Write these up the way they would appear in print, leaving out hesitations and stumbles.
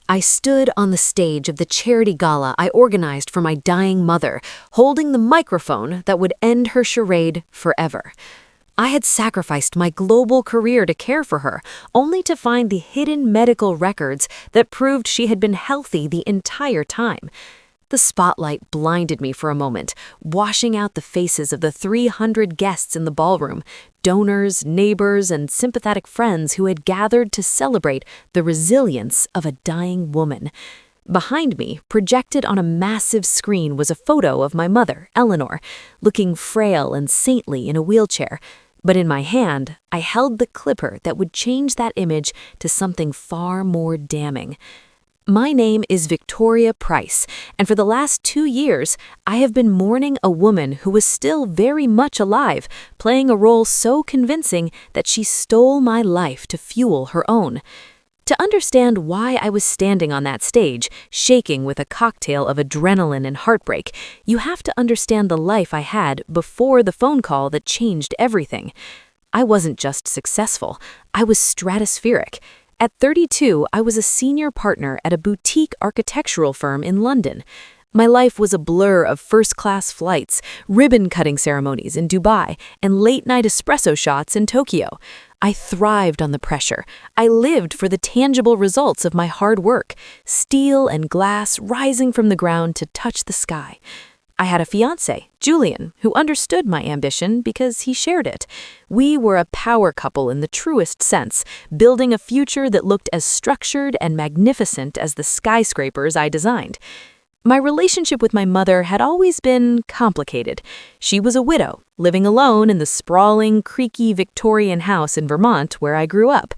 I stood on the stage of the charity gala I organized for my dying mother, holding the microphone that would end her charade forever. I had sacrificed my global career to care for her, only to find the hidden medical records that proved she had been healthy the entire time. The spotlight blinded me for a moment, washing out the faces of the 300 guests in the ballroom, donors, neighbors, and sympathetic friends who had gathered to celebrate the resilience of a dying woman. Behind me, projected on a massive screen, was a photo of my mother, Eleanor, looking frail and saintly in a wheelchair. But in my hand, I held the clipper that would change that image to something far more damning. My name is Victoria Price, and for the last 2 years, I have been mourning a woman who was still very much alive, playing a role so convincing that she stole my life to fuel her own. To understand why I was standing on that stage, shaking with a cocktail of adrenaline and heartbreak, you have to understand the life I had before the phone call that changed everything. I wasn't just successful, I was stratospheric. At 32, I was a senior partner at a boutique architectural firm in London. My life was a blur of first-class flights, ribbon-cutting ceremonies in Dubai, and late-night espresso shots in Tokyo. I thrived on the pressure. I lived for the tangible results of my hard work, steel and glass rising from the ground to touch the sky. I had a fiancé, Julian, who understood my ambition because he shared it. We were a power couple in the truest sense, building a future that looked as structured and magnificent as the skyscrapers I designed. My relationship with my mother had always been complicated. She was a widow, living alone in the sprawling, creaky Victorian house in Vermont where I grew up.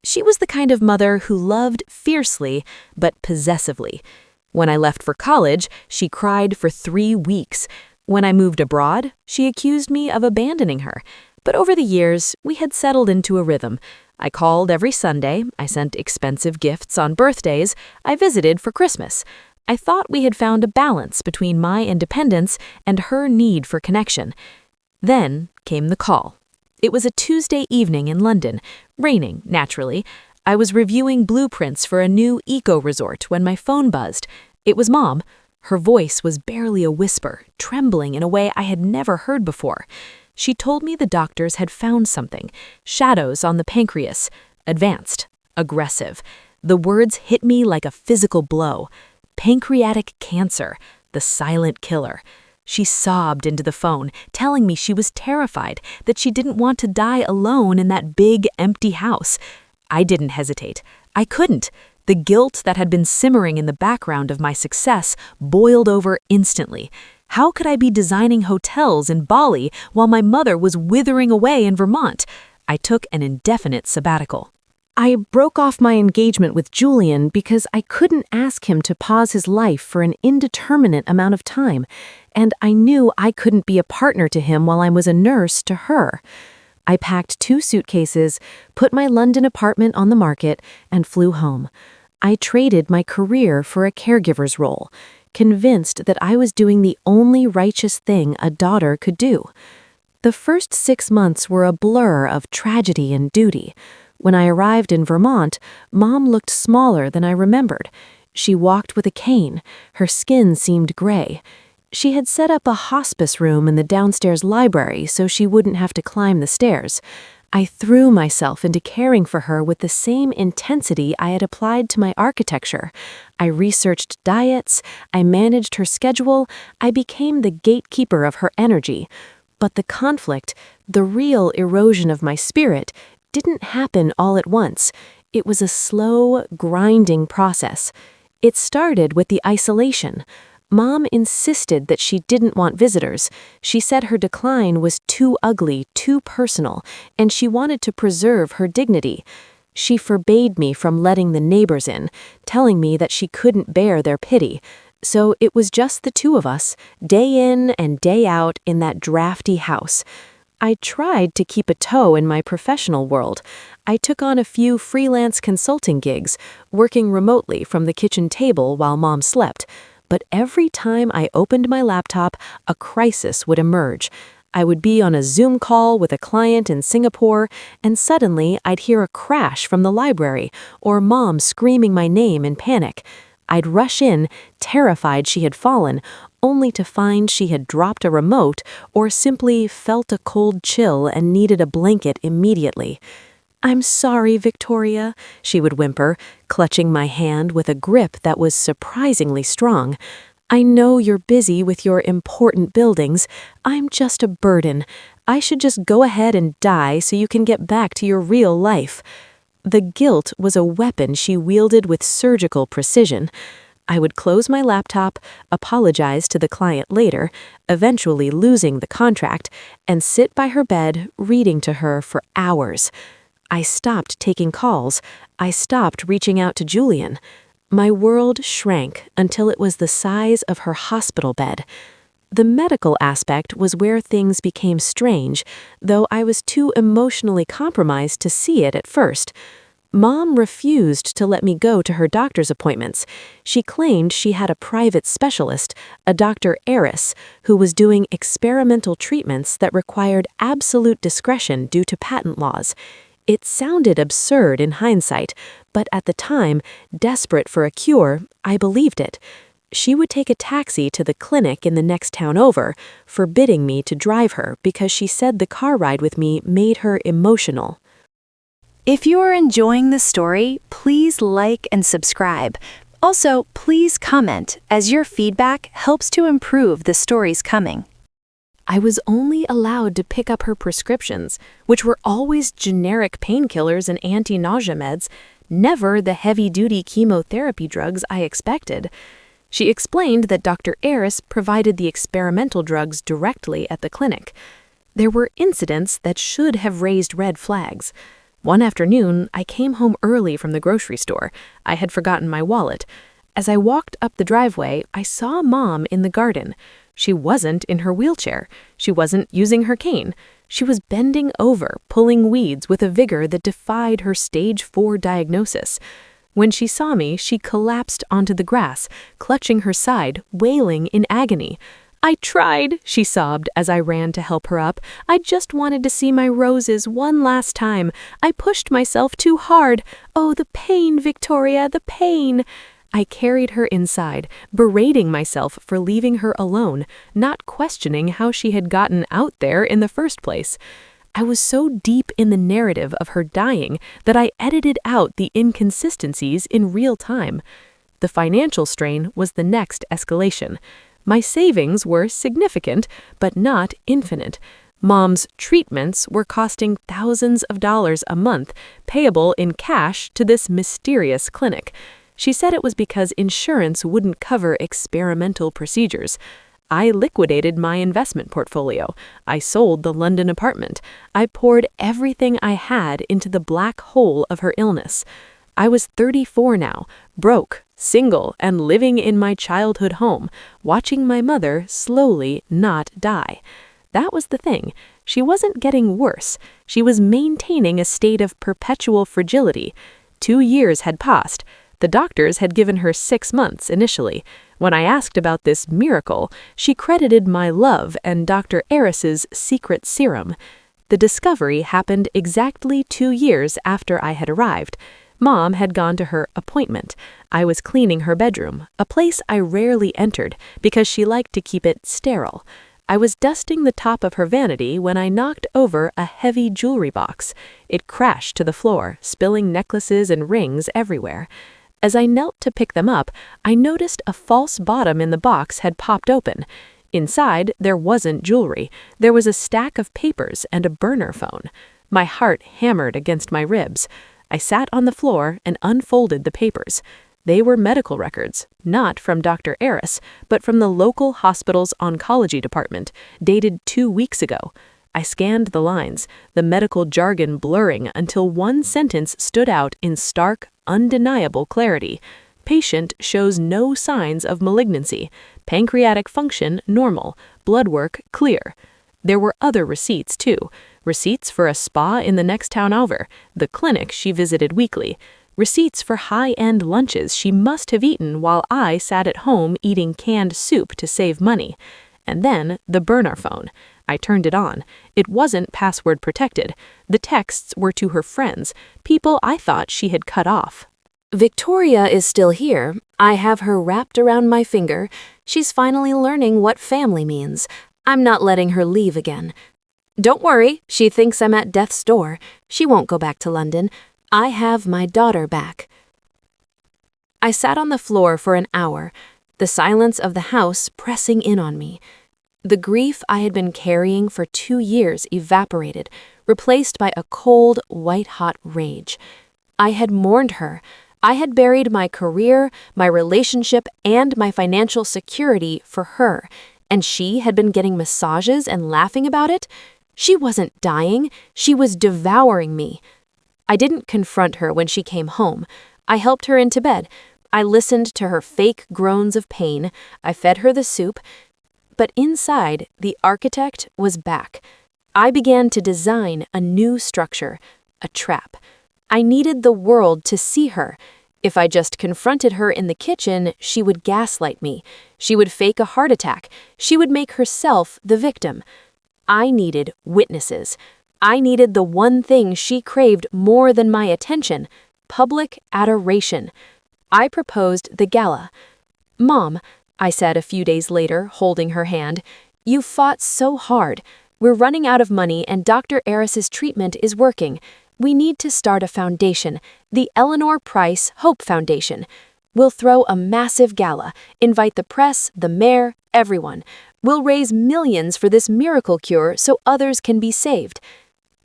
She was the kind of mother who loved fiercely but possessively. When I left for college, she cried for 3 weeks. When I moved abroad, she accused me of abandoning her. But over the years, we had settled into a rhythm. I called every Sunday, I sent expensive gifts on birthdays, I visited for Christmas. I thought we had found a balance between my independence and her need for connection. Then came the call. It was a Tuesday evening in London, raining, naturally. I was reviewing blueprints for a new eco-resort when my phone buzzed. It was Mom. Her voice was barely a whisper, trembling in a way I had never heard before. She told me the doctors had found something, shadows on the pancreas, advanced, aggressive. The words hit me like a physical blow. Pancreatic cancer, the silent killer. She sobbed into the phone, telling me she was terrified, that she didn't want to die alone in that big, empty house. I didn't hesitate. I couldn't. The guilt that had been simmering in the background of my success boiled over instantly. How could I be designing hotels in Bali while my mother was withering away in Vermont? I took an indefinite sabbatical. I broke off my engagement with Julian because I couldn't ask him to pause his life for an indeterminate amount of time, and I knew I couldn't be a partner to him while I was a nurse to her. I packed 2 suitcases, put my London apartment on the market, and flew home. I traded my career for a caregiver's role, convinced that I was doing the only righteous thing a daughter could do. The first 6 months were a blur of tragedy and duty. When I arrived in Vermont, Mom looked smaller than I remembered. She walked with a cane. Her skin seemed gray. She had set up a hospice room in the downstairs library so she wouldn't have to climb the stairs. I threw myself into caring for her with the same intensity I had applied to my architecture. I researched diets, I managed her schedule, I became the gatekeeper of her energy. But the conflict, the real erosion of my spirit, didn't happen all at once. It was a slow, grinding process. It started with the isolation. Mom insisted that she didn't want visitors. She said her decline was too ugly, too personal, and she wanted to preserve her dignity. She forbade me from letting the neighbors in, telling me that she couldn't bear their pity. So it was just the 2 of us, day in and day out in that drafty house. I tried to keep a toe in my professional world. I took on a few freelance consulting gigs, working remotely from the kitchen table while Mom slept. But every time I opened my laptop, a crisis would emerge. I would be on a Zoom call with a client in Singapore, and suddenly I'd hear a crash from the library or Mom screaming my name in panic. I'd rush in, terrified she had fallen, only to find she had dropped a remote or simply felt a cold chill and needed a blanket immediately. "I'm sorry, Victoria," she would whimper, clutching my hand with a grip that was surprisingly strong. "I know you're busy with your important buildings. I'm just a burden. I should just go ahead and die so you can get back to your real life." The guilt was a weapon she wielded with surgical precision. I would close my laptop, apologize to the client later, eventually losing the contract, and sit by her bed reading to her for hours. I stopped taking calls. I stopped reaching out to Julian. My world shrank until it was the size of her hospital bed. The medical aspect was where things became strange, though I was too emotionally compromised to see it at first. Mom refused to let me go to her doctor's appointments. She claimed she had a private specialist, a Dr. Eris, who was doing experimental treatments that required absolute discretion due to patent laws. It sounded absurd in hindsight, but at the time, desperate for a cure, I believed it. She would take a taxi to the clinic in the next town over, forbidding me to drive her because she said the car ride with me made her emotional. If you are enjoying this story, please like and subscribe. Also, please comment, as your feedback helps to improve the stories coming. I was only allowed to pick up her prescriptions, which were always generic painkillers and anti-nausea meds, never the heavy-duty chemotherapy drugs I expected. She explained that Dr. Eris provided the experimental drugs directly at the clinic. There were incidents that should have raised red flags. One afternoon, I came home early from the grocery store. I had forgotten my wallet. As I walked up the driveway, I saw Mom in the garden. She wasn't in her wheelchair. She wasn't using her cane. She was bending over, pulling weeds with a vigor that defied her stage 4 diagnosis. When she saw me, she collapsed onto the grass, clutching her side, wailing in agony. "I tried," she sobbed as I ran to help her up. "I just wanted to see my roses one last time. I pushed myself too hard. Oh, the pain, Victoria, the pain." I carried her inside, berating myself for leaving her alone, not questioning how she had gotten out there in the first place. I was so deep in the narrative of her dying that I edited out the inconsistencies in real time. The financial strain was the next escalation. My savings were significant, but not infinite. Mom's treatments were costing thousands of dollars a month, payable in cash to this mysterious clinic. She said it was because insurance wouldn't cover experimental procedures. I liquidated my investment portfolio. I sold the London apartment. I poured everything I had into the black hole of her illness. I was 34 now, broke, single, and living in my childhood home, watching my mother slowly not die. That was the thing. She wasn't getting worse. She was maintaining a state of perpetual fragility. 2 years had passed. The doctors had given her 6 months initially. When I asked about this miracle, she credited my love and Dr. Eris's secret serum. The discovery happened exactly 2 years after I had arrived. Mom had gone to her appointment. I was cleaning her bedroom, a place I rarely entered because she liked to keep it sterile. I was dusting the top of her vanity when I knocked over a heavy jewelry box. It crashed to the floor, spilling necklaces and rings everywhere. As I knelt to pick them up, I noticed a false bottom in the box had popped open. Inside, there wasn't jewelry. There was a stack of papers and a burner phone. My heart hammered against my ribs. I sat on the floor and unfolded the papers. They were medical records, not from Dr. Eris, but from the local hospital's oncology department, dated 2 weeks ago. I scanned the lines, the medical jargon blurring until one sentence stood out in stark, undeniable clarity. Patient shows no signs of malignancy. Pancreatic function normal. Blood work clear. There were other receipts, too. Receipts for a spa in the next town over, the clinic she visited weekly. Receipts for high-end lunches she must have eaten while I sat at home eating canned soup to save money. And then the burner phone. I turned it on. It wasn't password protected. The texts were to her friends, people I thought she had cut off. Victoria is still here. I have her wrapped around my finger. She's finally learning what family means. I'm not letting her leave again. Don't worry, she thinks I'm at death's door. She won't go back to London. I have my daughter back. I sat on the floor for an hour, the silence of the house pressing in on me. The grief I had been carrying for 2 years evaporated, replaced by a cold, white-hot rage. I had mourned her. I had buried my career, my relationship, and my financial security for her, and she had been getting massages and laughing about it. She wasn't dying, she was devouring me. I didn't confront her when she came home. I helped her into bed. I listened to her fake groans of pain. I fed her the soup. But inside, the architect was back. I began to design a new structure, a trap. I needed the world to see her. If I just confronted her in the kitchen, she would gaslight me. She would fake a heart attack. She would make herself the victim. I needed witnesses. I needed the one thing she craved more than my attention, public adoration. I proposed the gala. "Mom," I said a few days later, holding her hand, "you fought so hard. We're running out of money and Dr. Eris's treatment is working. We need to start a foundation, the Eleanor Price Hope Foundation. We'll throw a massive gala, invite the press, the mayor, everyone. We'll raise millions for this miracle cure so others can be saved."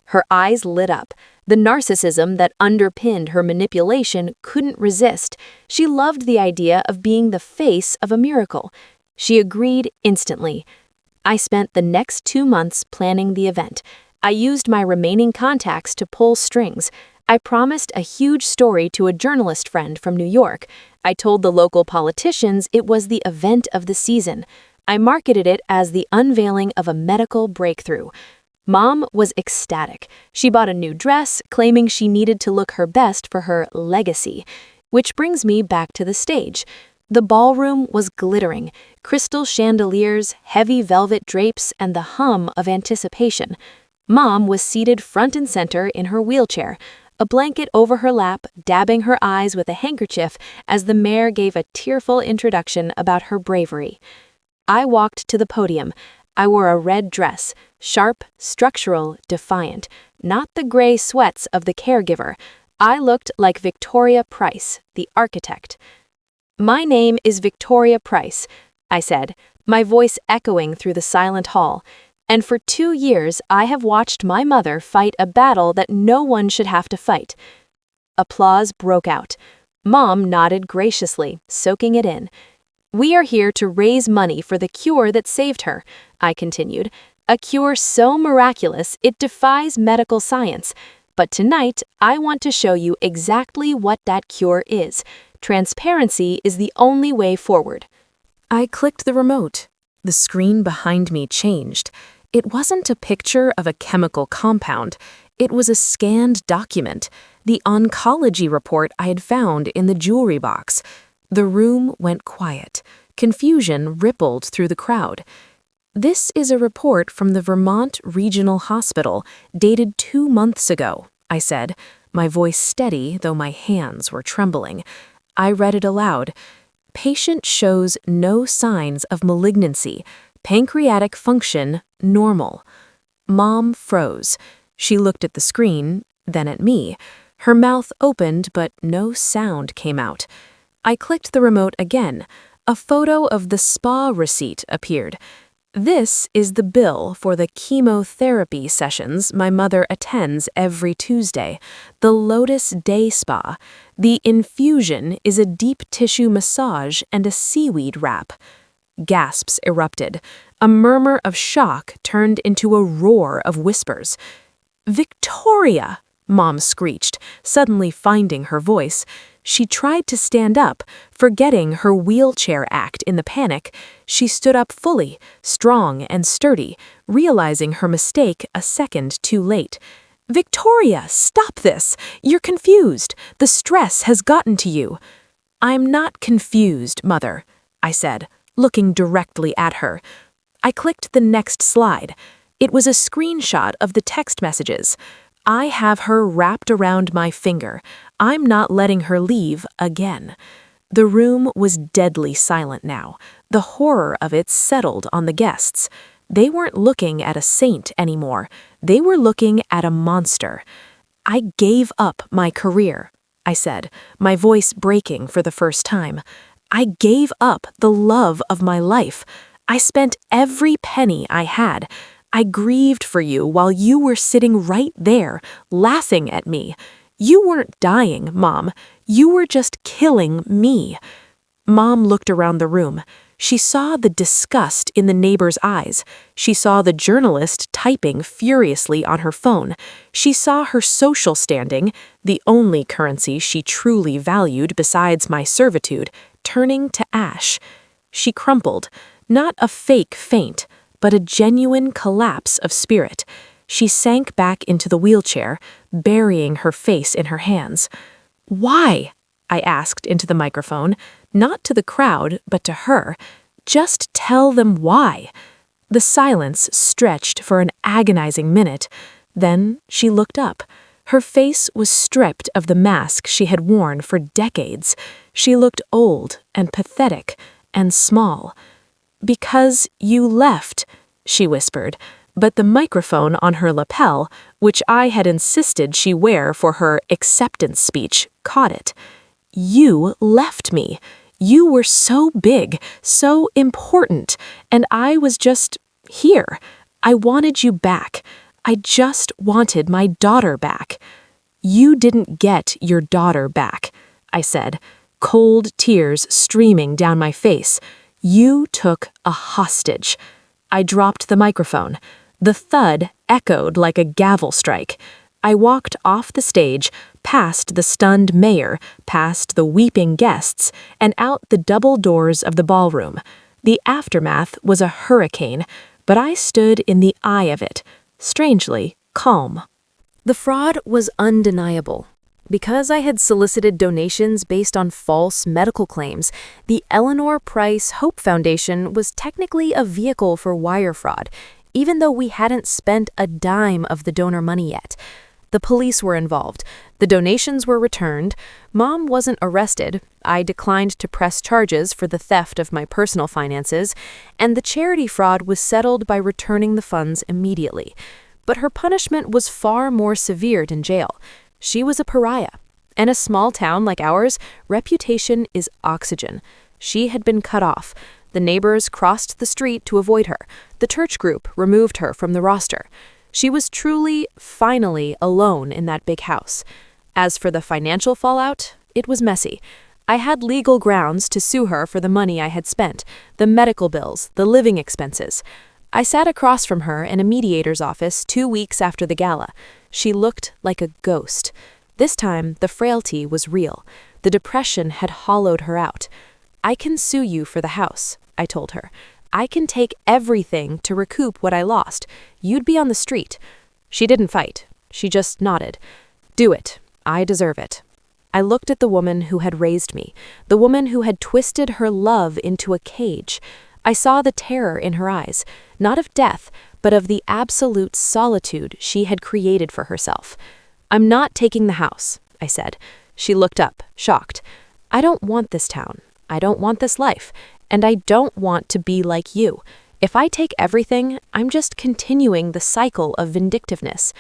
Her eyes lit up. The narcissism that underpinned her manipulation couldn't resist. She loved the idea of being the face of a miracle. She agreed instantly. I spent the next 2 months planning the event. I used my remaining contacts to pull strings. I promised a huge story to a journalist friend from New York. I told the local politicians it was the event of the season. I marketed it as the unveiling of a medical breakthrough. Mom was ecstatic. She bought a new dress, claiming she needed to look her best for her legacy. Which brings me back to the stage. The ballroom was glittering, crystal chandeliers, heavy velvet drapes, and the hum of anticipation. Mom was seated front and center in her wheelchair, a blanket over her lap, dabbing her eyes with a handkerchief as the mayor gave a tearful introduction about her bravery. I walked to the podium. I wore a red dress, sharp, structural, defiant, not the gray sweats of the caregiver. I looked like Victoria Price, the architect. "My name is Victoria Price," I said, my voice echoing through the silent hall. "And for 2 years I have watched my mother fight a battle that no one should have to fight." Applause broke out. Mom nodded graciously, soaking it in. "We are here to raise money for the cure that saved her," I continued. "A cure so miraculous it defies medical science. But tonight, I want to show you exactly what that cure is. Transparency is the only way forward." I clicked the remote. The screen behind me changed. It wasn't a picture of a chemical compound. It was a scanned document, the oncology report I had found in the jewelry box. The room went quiet. Confusion rippled through the crowd. "This is a report from the Vermont Regional Hospital, dated 2 months ago," I said, my voice steady though my hands were trembling. I read it aloud. "Patient shows no signs of malignancy. Pancreatic function normal." Mom froze. She looked at the screen, then at me. Her mouth opened, but no sound came out. I clicked the remote again. A photo of the spa receipt appeared. "This is the bill for the chemotherapy sessions my mother attends every Tuesday. The Lotus Day Spa. The infusion is a deep tissue massage and a seaweed wrap." Gasps erupted. A murmur of shock turned into a roar of whispers. "Victoria!" Mom screeched, suddenly finding her voice. She tried to stand up, forgetting her wheelchair act in the panic. She stood up fully, strong and sturdy, realizing her mistake a second too late. "Victoria, stop this! You're confused. The stress has gotten to you." "I'm not confused, Mother," I said, looking directly at her. I clicked the next slide. It was a screenshot of the text messages. "I have her wrapped around my finger. I'm not letting her leave again." The room was deadly silent now. The horror of it settled on the guests. They weren't looking at a saint anymore. They were looking at a monster. "I gave up my career," I said, my voice breaking for the first time. "I gave up the love of my life. I spent every penny I had. I grieved for you while you were sitting right there, laughing at me. You weren't dying, Mom. You were just killing me." Mom looked around the room. She saw the disgust in the neighbor's eyes. She saw the journalist typing furiously on her phone. She saw her social standing, the only currency she truly valued besides my servitude, turning to ash. She crumpled, not a fake faint, but a genuine collapse of spirit. She sank back into the wheelchair, burying her face in her hands. "Why?" I asked into the microphone, not to the crowd, but to her. "Just tell them why." The silence stretched for an agonizing minute. Then she looked up. Her face was stripped of the mask she had worn for decades. She looked old and pathetic and small. "Because you left," she whispered, but the microphone on her lapel, which I had insisted she wear for her acceptance speech, caught it. "You left me. You were so big, so important, and I was just here. I wanted you back. I just wanted my daughter back." "You didn't get your daughter back," I said, cold tears streaming down my face. "You took a hostage." I dropped the microphone. The thud echoed like a gavel strike. I walked off the stage, past the stunned mayor, past the weeping guests, and out the double doors of the ballroom. The aftermath was a hurricane, but I stood in the eye of it, strangely calm. The fraud was undeniable. Because I had solicited donations based on false medical claims, the Eleanor Price Hope Foundation was technically a vehicle for wire fraud, even though we hadn't spent a dime of the donor money yet. The police were involved. The donations were returned. Mom wasn't arrested. I declined to press charges for the theft of my personal finances, and the charity fraud was settled by returning the funds immediately. But her punishment was far more severe than jail. She was a pariah. In a small town like ours, reputation is oxygen. She had been cut off. The neighbors crossed the street to avoid her. The church group removed her from the roster. She was truly, finally, alone in that big house. As for the financial fallout, it was messy. I had legal grounds to sue her for the money I had spent, the medical bills, the living expenses. I sat across from her in a mediator's office 2 weeks after the gala. She looked like a ghost. This time, the frailty was real. The depression had hollowed her out. "I can sue you for the house," I told her. "I can take everything to recoup what I lost. You'd be on the street." She didn't fight. She just nodded. "Do it. I deserve it." I looked at the woman who had raised me, the woman who had twisted her love into a cage. I saw the terror in her eyes, not of death, but of the absolute solitude she had created for herself. "I'm not taking the house," I said. She looked up, shocked. "I don't want this town. I don't want this life. And I don't want to be like you. If I take everything, I'm just continuing the cycle of vindictiveness."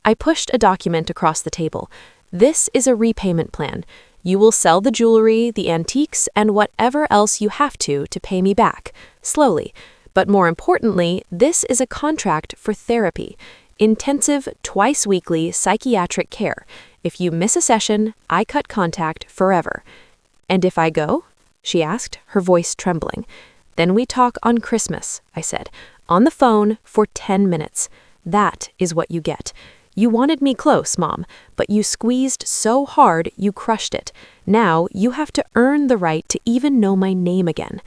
I pushed a document across the table. "This is a repayment plan. You will sell the jewelry, the antiques, and whatever else you have to pay me back, slowly. But more importantly, this is a contract for therapy, intensive, twice-weekly psychiatric care. If you miss a session, I cut contact forever." "And if I go?" she asked, her voice trembling. "Then we talk on Christmas," I said, "on the phone for 10 minutes. That is what you get. You wanted me close, Mom, but you squeezed so hard you crushed it. Now you have to earn the right to even know my name again."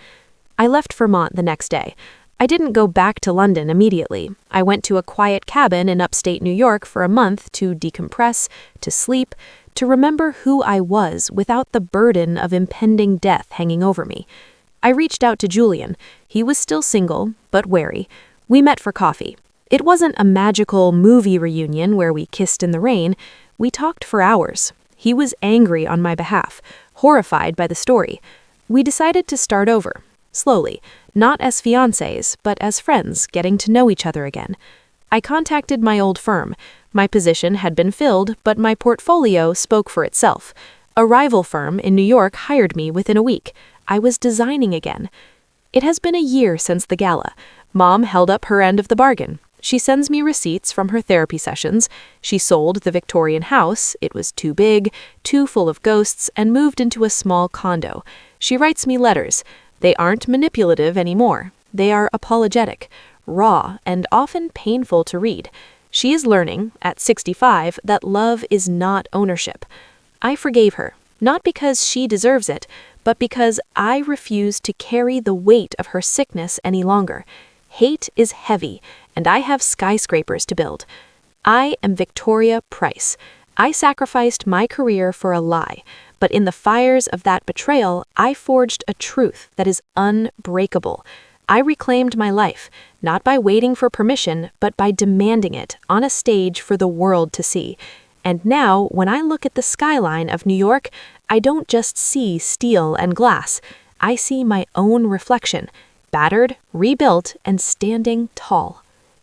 I left Vermont the next day. I didn't go back to London immediately. I went to a quiet cabin in upstate New York for a month to decompress, to sleep, to remember who I was without the burden of impending death hanging over me. I reached out to Julian. He was still single, but wary. We met for coffee. It wasn't a magical movie reunion where we kissed in the rain. We talked for hours. He was angry on my behalf, horrified by the story. We decided to start over, slowly, not as fiancés, but as friends, getting to know each other again. I contacted my old firm. My position had been filled, but my portfolio spoke for itself. A rival firm in New York hired me within a week. I was designing again. It has been a year since the gala. Mom held up her end of the bargain. She sends me receipts from her therapy sessions. She sold the Victorian house. It was too big, too full of ghosts, and moved into a small condo. She writes me letters. They aren't manipulative anymore. They are apologetic, raw, and often painful to read. She is learning, at 65, that love is not ownership. I forgave her, not because she deserves it, but because I refuse to carry the weight of her sickness any longer. Hate is heavy, and I have skyscrapers to build. I am Victoria Price. I sacrificed my career for a lie, but in the fires of that betrayal, I forged a truth that is unbreakable. I reclaimed my life, not by waiting for permission, but by demanding it on a stage for the world to see. And now, when I look at the skyline of New York, I don't just see steel and glass. I see my own reflection, battered, rebuilt, and standing tall.